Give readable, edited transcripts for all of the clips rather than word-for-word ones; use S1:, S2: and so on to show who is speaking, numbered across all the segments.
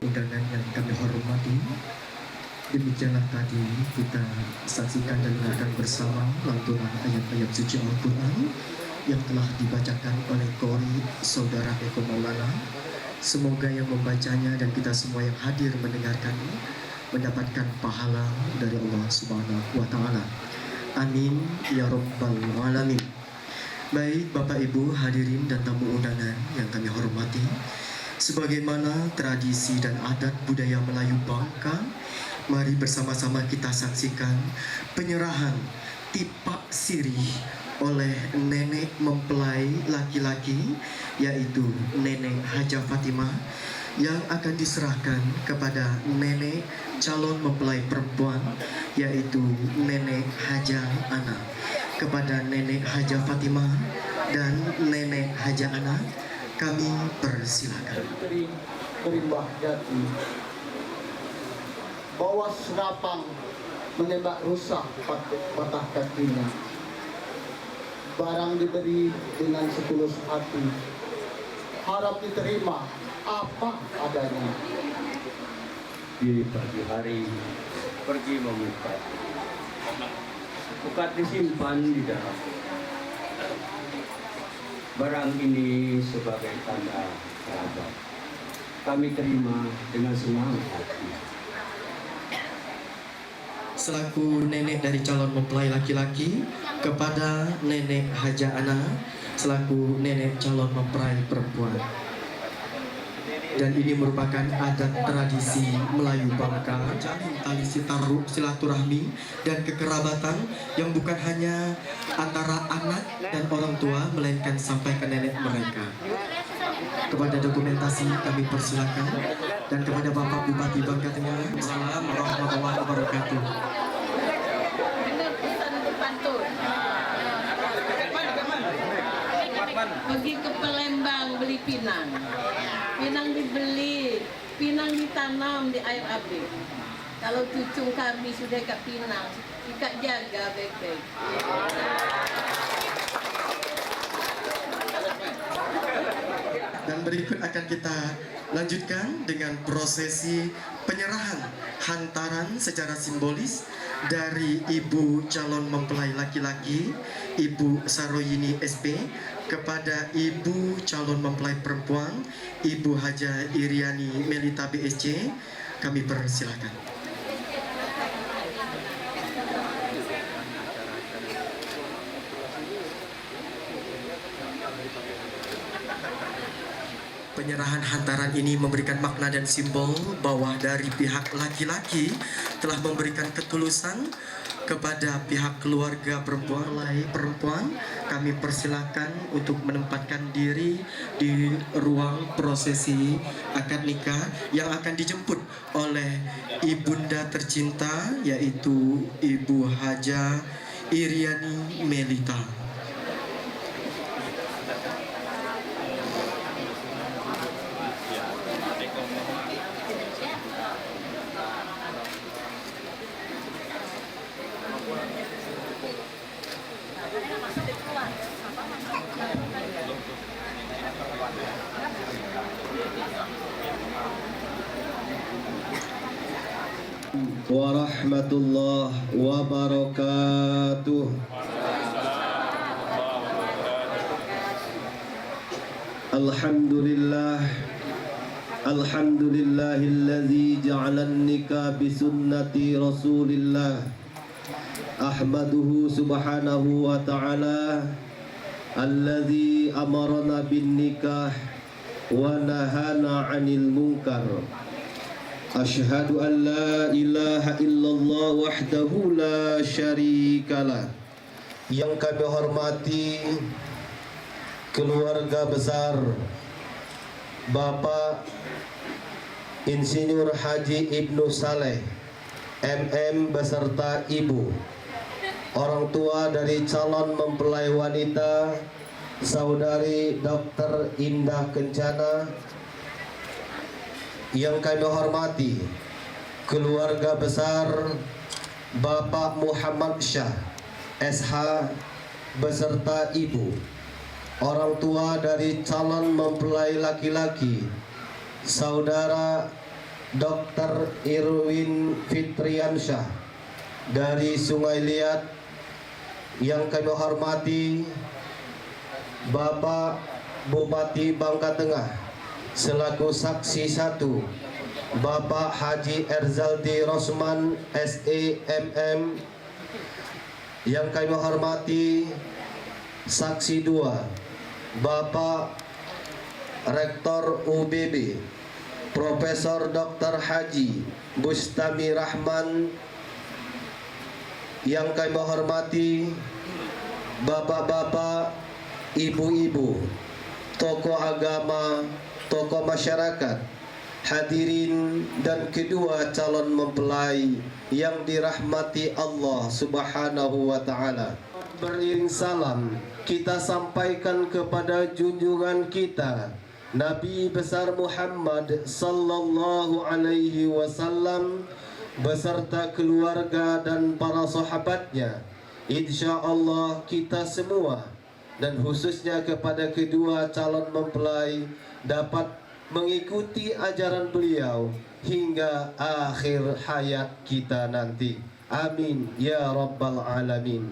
S1: Undangan yang kami hormati, demikianlah tadi kita saksikan dan dengarkan bersama lantunan ayat-ayat suci Al-Quran yang telah dibacakan oleh Qori Saudara Eko Maulana. Semoga yang membacanya dan kita semua yang hadir mendengarkannya mendapatkan pahala dari Allah Subhanahu wa Ta'ala. Amin ya Rabbal Alamin. Baik Bapak Ibu hadirin dan tamu undangan yang kami hormati, sebagaimana tradisi dan adat budaya Melayu Bangka, mari bersama-sama kita saksikan penyerahan tipak sirih oleh nenek mempelai laki-laki, yaitu Nenek Haja Fatimah, yang akan diserahkan kepada nenek calon mempelai perempuan, yaitu Nenek Haja Ana. Kepada Nenek Haja Fatimah dan Nenek Haja Ana, kami persilakan.
S2: Terimbah jati, bawa serapang menembak rusak patah kakinya. Barang diberi dengan setulus hati, harap diterima apa adanya.
S3: Di pagi hari pergi memukat, pukat disimpan di dalam. Barang ini sebagai tanda kerabat, kami terima dengan senang hati.
S1: Selaku nenek dari calon mempelai laki-laki kepada Nenek Haja Ana selaku nenek calon mempelai perempuan. Dan ini merupakan adat tradisi Melayu Bangka, menjalin tali silaturahmi dan kekerabatan yang bukan hanya antara anak dan orang tua, melainkan sampai ke nenek mereka. Kepada dokumentasi kami persilakan, dan kepada Bapak Bupati Bangka Tengah, Assalamualaikum warahmatullahi wabarakatuh.
S4: Pergi ke Palembang beli pinang. Pinang dibeli, pinang ditanam di air api. Kalau cucu kami sudah kat Pinang, kita jaga baik-baik.
S1: Dan berikut akan kita lanjutkan dengan prosesi penyerahan hantaran secara simbolis dari Ibu calon mempelai laki-laki, Ibu Saroyini SP, kepada Ibu calon mempelai perempuan, Ibu Haja Iriani Melita BSC. Kami persilakan. Penyerahan hantaran ini memberikan makna dan simbol bahwa dari pihak laki-laki telah memberikan ketulusan kepada pihak keluarga perempuan. Kami persilakan untuk menempatkan diri di ruang prosesi akad nikah yang akan dijemput oleh ibunda tercinta, yaitu Ibu Haja Iriani Melita.
S5: Warahmatullahi wabarakatuh. Alhamdulillah, alhamdulillahilladzi ja'alan nikah bisunnati rasulillah. Ahmaduhu subhanahu wa ta'ala alladzi amarana bin nikah wa nahana 'anil munkar. Asyhadu an la ilaha illallah wahdahu la syarikalah. Yang kami hormati keluarga besar Bapak Insinyur Haji Ibnu Saleh MM beserta Ibu, orang tua dari calon mempelai wanita Saudari Dr. Indah Kencana. Yang kami hormati keluarga besar Bapak Muhammad Syah SH beserta Ibu, orang tua dari calon mempelai laki-laki Saudara Dr. Irwin Fitriansyah dari Sungai Liat, yang kami hormati Bapak Bupati Bangka Tengah selaku saksi 1, Bapak Haji Erzaldi Rosman SEMM, yang kami hormati saksi 2, Bapak Rektor UBB Profesor Dr. Haji Bustami Rahman, yang kami hormati bapak-bapak, ibu-ibu, tokoh agama, tokoh masyarakat, hadirin dan kedua calon mempelai yang dirahmati Allah Subhanahu wa taala. Beriring salam kita sampaikan kepada junjungan kita Nabi besar Muhammad sallallahu alaihi wasallam beserta keluarga dan para sahabatnya. Insya Allah kita semua dan khususnya kepada kedua calon mempelai dapat mengikuti ajaran beliau hingga akhir hayat kita nanti. Amin ya rabbal alamin.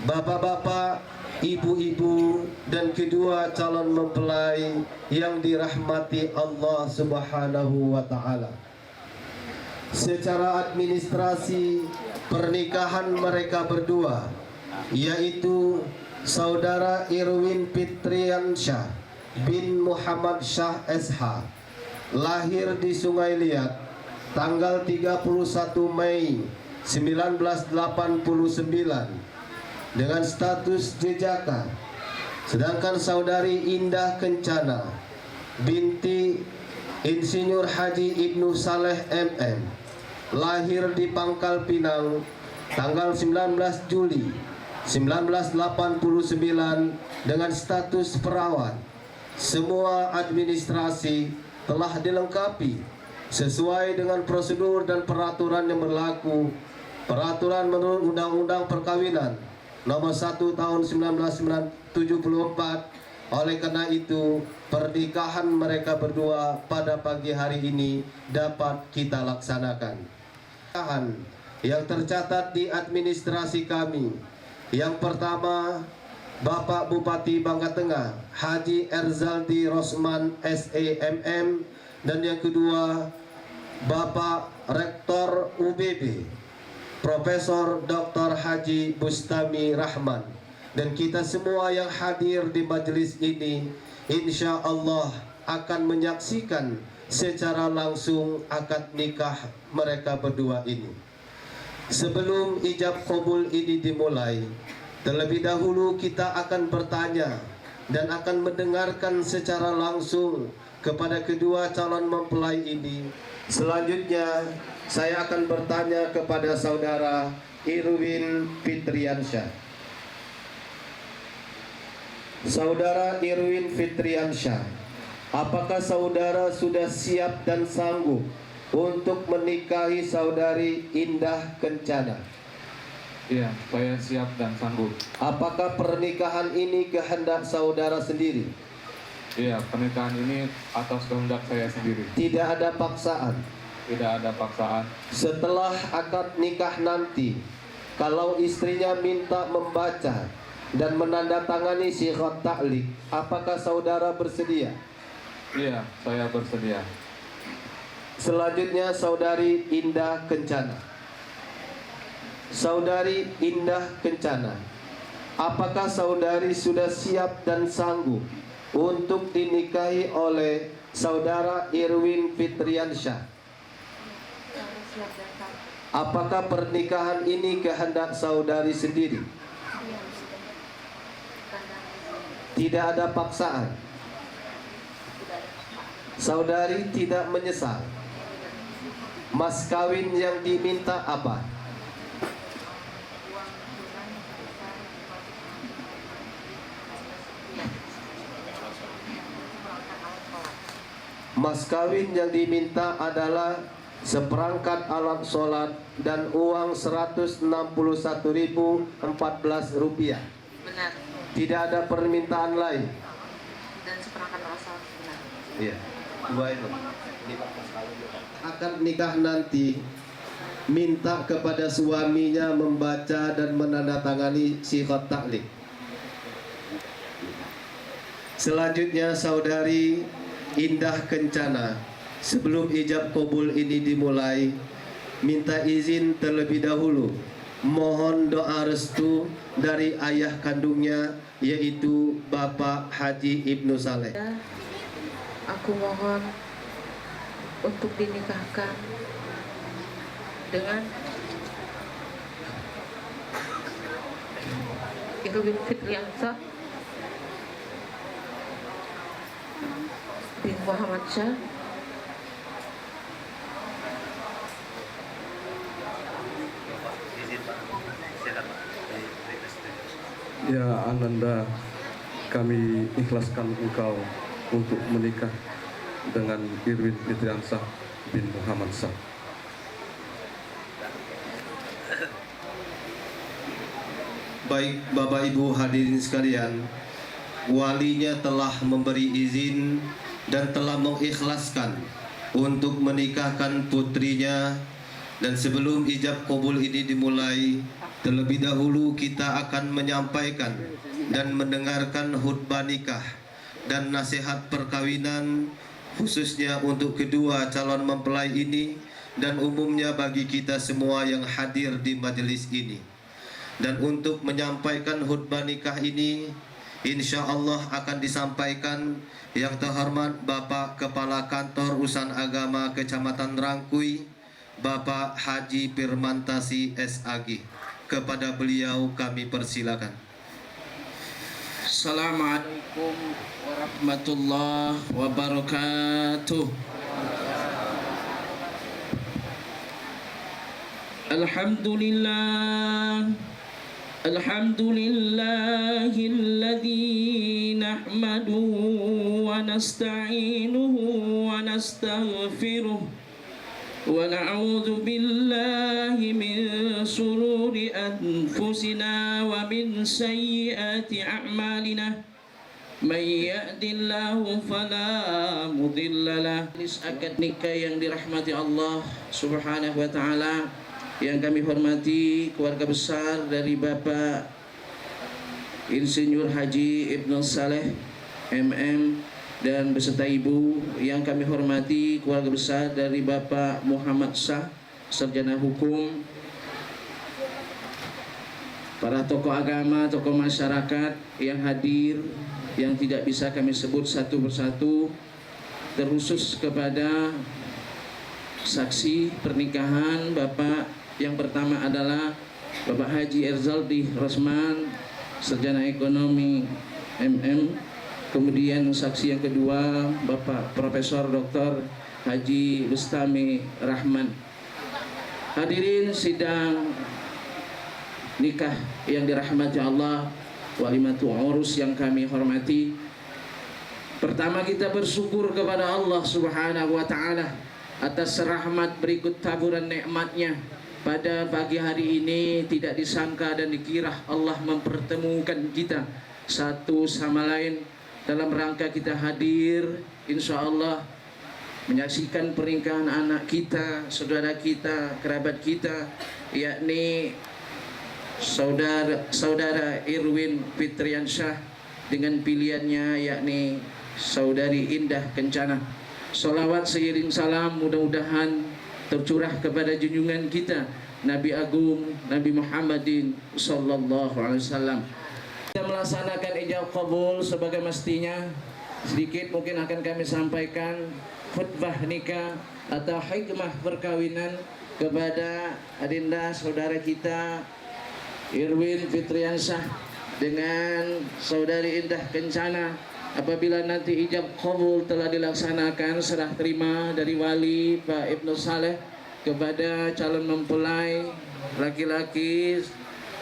S5: Bapak-bapak, ibu-ibu dan kedua calon mempelai yang dirahmati Allah Subhanahu wa taala. Secara administrasi pernikahan mereka berdua, yaitu Saudara Irwin Fitriansyah bin Muhammad Syah SH, lahir di Sungai Liat tanggal 31 Mei 1989 dengan status jejaka. Sedangkan Saudari Indah Kencana binti Insinyur Haji Ibnu Saleh MM, lahir di Pangkal Pinang tanggal 19 Juli 1989 dengan status perawat. Semua administrasi telah dilengkapi sesuai dengan prosedur dan peraturan yang berlaku. Peraturan menurut Undang-Undang Perkawinan Nomor 1 Tahun 1974. Oleh karena itu, pernikahan mereka berdua pada pagi hari ini dapat kita laksanakan. Pernikahan yang tercatat di administrasi kami, yang pertama Bapak Bupati Bangka Tengah Haji Erzaldi Rosman SEMM, dan yang kedua Bapak Rektor UBB Profesor Dr. Haji Bustami Rahman. Dan kita semua yang hadir di majelis ini insya Allah akan menyaksikan secara langsung akad nikah mereka berdua ini. Sebelum ijab qabul ini dimulai, terlebih dahulu kita akan bertanya dan akan mendengarkan secara langsung kepada kedua calon mempelai ini. Selanjutnya saya akan bertanya kepada Saudara Irwin Fitriansyah. Saudara Irwin Fitriansyah, apakah saudara sudah siap dan sanggup untuk menikahi Saudari Indah Kencana?
S6: Iya, saya siap dan sanggup.
S5: Apakah pernikahan ini kehendak saudara sendiri?
S6: Iya, pernikahan ini atas kehendak saya sendiri.
S5: Tidak ada paksaan.
S6: Tidak ada paksaan.
S5: Setelah akad nikah nanti, kalau istrinya minta membaca dan menandatangani syighah ta'liq, apakah saudara bersedia?
S6: Iya, saya bersedia.
S5: Selanjutnya Saudari Indah Kencana. Saudari Indah Kencana, apakah saudari sudah siap dan sanggup untuk dinikahi oleh Saudara Irwin Fitriansyah? Apakah pernikahan ini kehendak saudari sendiri? Tidak ada paksaan. Saudari tidak menyesal. Mas kawin yang diminta apa? Mas kawin yang diminta adalah seperangkat alat sholat dan uang Rp161.014.
S4: Benar.
S5: Tidak ada permintaan lain.
S4: Dan seperangkat alat sholat. Benar.
S5: Iya. akad nikah nanti minta kepada suaminya membaca dan menandatangani siqat ta'liq. Selanjutnya saudari Indah Kencana, sebelum ijab kabul ini dimulai, minta izin terlebih dahulu mohon doa restu dari ayah kandungnya, yaitu Bapak Haji Ibnu Saleh.
S7: Aku mohon untuk dinikahkan dengan Irwin Fitriansyah bin Muhammad Syah
S8: Ya Ananda, kami ikhlaskan engkau untuk menikah dengan Irwin Fitriansyah bin Muhammad Syah.
S5: Baik Bapak Ibu hadirin sekalian, walinya telah memberi izin dan telah mengikhlaskan untuk menikahkan putrinya. Dan sebelum ijab kabul ini dimulai, terlebih dahulu kita akan menyampaikan dan mendengarkan khutbah nikah dan nasihat perkawinan, khususnya untuk kedua calon mempelai ini dan umumnya bagi kita semua yang hadir di majelis ini. Dan untuk menyampaikan khutbah nikah ini, insya Allah akan disampaikan yang terhormat Bapak Kepala Kantor Urusan Agama Kecamatan Rangkui, Bapak Haji Firmantasi SAG. Kepada beliau kami persilakan.
S9: Assalamualaikum warahmatullahi wabarakatuh. Alhamdulillah, alhamdulillahilladzi nahmaduhu wa nasta'inuhu wa nastaghfiruh. ونعوذ بالله من شرور أنفسنا ومن سيئات أعمالنا من يهد الله فلا مضل له. Akad nikah yang dirahmati Allah Subhanahu wa taala, yang kami hormati keluarga besar dari Bapak Insinyur Haji Ibnu Saleh MM dan beserta ibu, yang kami hormati keluarga besar dari Bapak Muhammad Syah, sarjana hukum, para tokoh agama, tokoh masyarakat yang hadir, yang tidak bisa kami sebut satu persatu, terkhusus kepada saksi pernikahan Bapak yang pertama adalah Bapak Haji Erzaldi Rosman, sarjana ekonomi MM. Kemudian saksi yang kedua Bapak Profesor Dr. Haji Bustami Rahman. Hadirin sidang nikah yang dirahmati Allah, walimatul urus yang kami hormati. Pertama kita bersyukur kepada Allah Subhanahu wa taala atas rahmat berikut taburan nikmatnya. Pada pagi hari ini tidak disangka dan dikira Allah mempertemukan kita satu sama lain dalam rangka kita hadir, insya Allah menyaksikan pernikahan anak kita, saudara kita, kerabat kita, yakni saudara Irwin Fitriansyah dengan pilihannya yakni saudari Indah Kencana. Salawat seiring salam mudah-mudahan tercurah kepada junjungan kita Nabi Agung Nabi Muhammadin sallallahu alaihi wasallam. Kita melaksanakan ijab kabul sebagai mestinya. Sedikit mungkin akan kami sampaikan khutbah nikah atau hikmah perkawinan kepada adinda saudara kita Irwin Fitriansyah dengan saudari Indah Kencana. Apabila nanti ijab kabul telah dilaksanakan, serah terima dari wali Pak Ibnu Saleh kepada calon mempelai laki-laki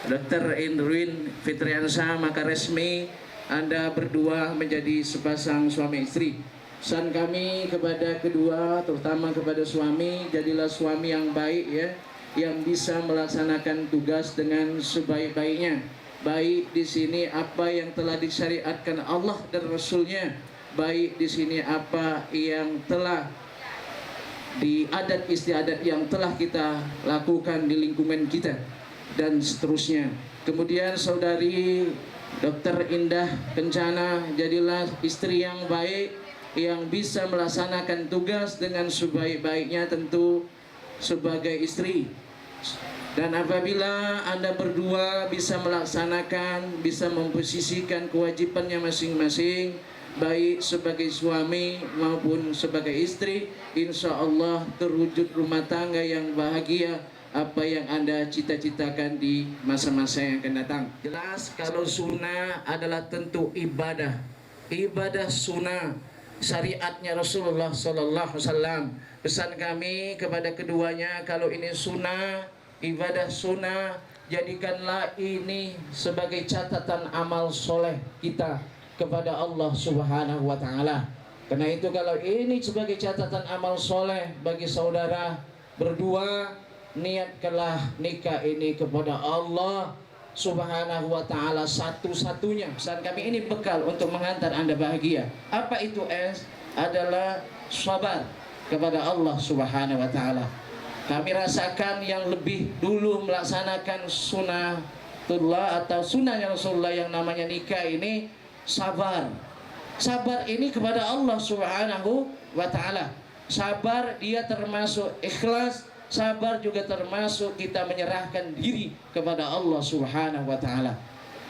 S9: Dr. Irwin Fitriansyah, maka resmi Anda berdua menjadi sepasang suami istri. Pesan kami kepada kedua, terutama kepada suami, jadilah suami yang baik ya, yang bisa melaksanakan tugas dengan sebaik-baiknya. Baik di sini apa yang telah disyariatkan Allah dan Rasulnya, baik di sini apa yang telah di adat istiadat yang telah kita lakukan di lingkungan kita dan seterusnya. Kemudian saudari Dr. Indah Kencana, jadilah istri yang baik yang bisa melaksanakan tugas dengan sebaik-baiknya tentu sebagai istri. Dan apabila Anda berdua bisa melaksanakan, bisa memposisikan kewajibannya masing-masing, baik sebagai suami maupun sebagai istri, insya Allah terwujud rumah tangga yang bahagia, apa yang Anda cita-citakan di masa-masa yang akan datang. Jelas kalau sunnah adalah tentu ibadah. Ibadah sunnah syariatnya Rasulullah Sallallahu Alaihi Wasallam. Pesan kami kepada keduanya, kalau ini sunnah, ibadah sunnah, jadikanlah ini sebagai catatan amal soleh kita kepada Allah Subhanahu wa Ta'ala. Karena itu kalau ini sebagai catatan amal soleh bagi saudara berdua, niatkanlah nikah ini kepada Allah Subhanahu wa Ta'ala satu-satunya. Pesan kami ini bekal untuk menghantar Anda bahagia. Apa itu adalah sabar kepada Allah Subhanahu wa Ta'ala. Kami rasakan yang lebih dulu melaksanakan sunnatullah atau sunnahnya Rasulullah yang namanya nikah ini sabar. Sabar ini kepada Allah Subhanahu wa Ta'ala. Sabar dia termasuk ikhlas. Sabar juga termasuk kita menyerahkan diri kepada Allah Subhanahu wa Ta'ala.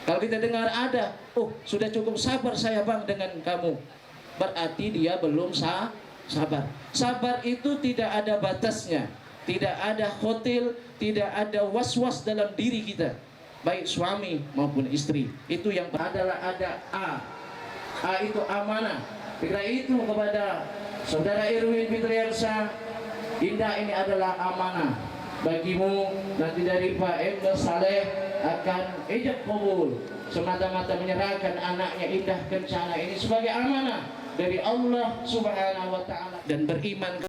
S9: Kalau kita dengar ada, oh sudah cukup sabar saya bang dengan kamu, berarti dia belum sabar. Sabar itu tidak ada batasnya, tidak ada hotel, tidak ada was-was dalam diri kita, baik suami maupun istri. Itu yang adalah ada A itu amanah. Karena itu kepada saudara Irwin Fitriansyah, Indah ini adalah amanah bagimu. Nanti dari Pak Emil Saleh akan ijab kabul, semata-mata menyerahkan anaknya Indah Kencana ini sebagai amanah dari Allah Subhanahu wa Ta'ala dan beriman